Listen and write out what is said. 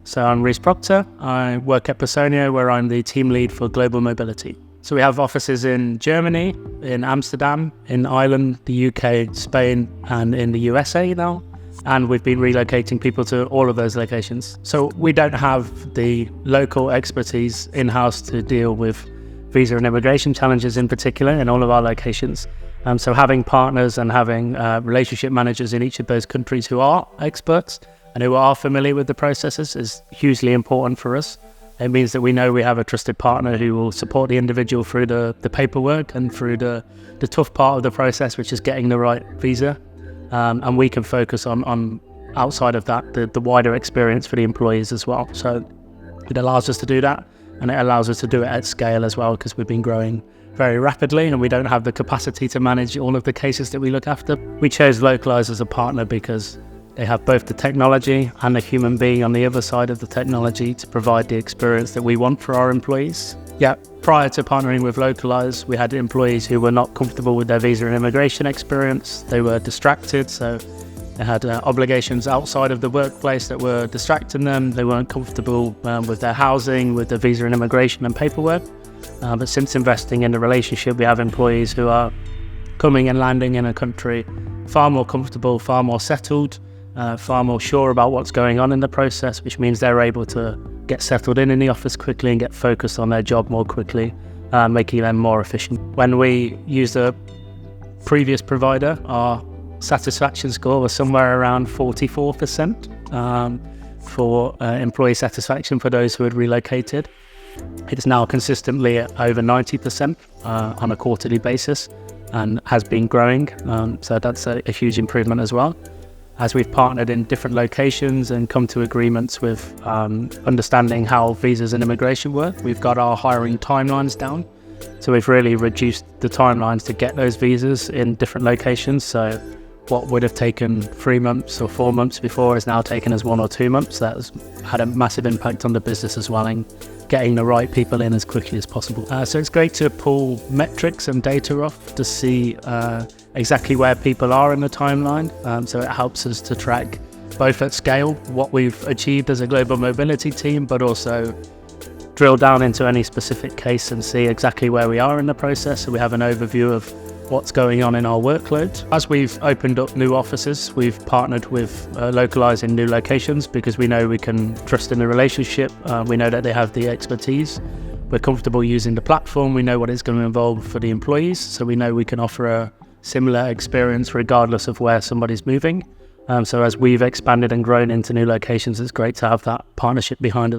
So I'm Reece Proctor. I work at Personio, where I'm the team lead for global mobility. So we have offices in Germany, in Amsterdam, in Ireland, the UK, Spain, and in the USA now. And we've been relocating people to all of those locations. So we don't have the local expertise in-house to deal with visa and immigration challenges in particular in all of our locations. So having partners and having relationship managers in each of those countries who are experts and who are familiar with the processes is hugely important for us. It means that we know we have a trusted partner who will support the individual through the paperwork and through the tough part of the process, which is getting the right visa. And we can focus on outside of that, the wider experience for the employees as well. So it allows us to do that, and it allows us to do it at scale as well, because we've been growing very rapidly and we don't have the capacity to manage all of the cases that we look after. We chose Localyze as a partner because they have both the technology and the human being on the other side of the technology to provide the experience that we want for our employees. Yeah, prior to partnering with Localyze, we had employees who were not comfortable with their visa and immigration experience. They were distracted, so they had obligations outside of the workplace that were distracting them. They weren't comfortable with their housing, with their visa and immigration and paperwork. But since investing in the relationship, we have employees who are coming and landing in a country far more comfortable, far more settled, far more sure about what's going on in the process, which means they're able to get settled in the office quickly and get focused on their job more quickly, making them more efficient. When we used a previous provider, our satisfaction score was somewhere around 44% for employee satisfaction for those who had relocated. It is now consistently at over 90% on a quarterly basis and has been growing. So that's a huge improvement as well. As we've partnered in different locations and come to agreements with understanding how visas and immigration work, we've got our hiring timelines down. So we've really reduced the timelines to get those visas in different locations. So what would have taken 3 months or 4 months before is now taken as 1 or 2 months. That has had a massive impact on the business as well, and getting the right people in as quickly as possible. So it's great to pull metrics and data off to see exactly where people are in the timeline. So it helps us to track both at scale what we've achieved as a global mobility team, but also drill down into any specific case and see exactly where we are in the process, so we have an overview of what's going on in our workload. As we've opened up new offices, we've partnered with Localyze in new locations because we know we can trust in the relationship. We know that they have the expertise. We're comfortable using the platform. We know what it's going to involve for the employees, so we know we can offer a similar experience regardless of where somebody's moving. So as we've expanded and grown into new locations, it's great to have that partnership behind us.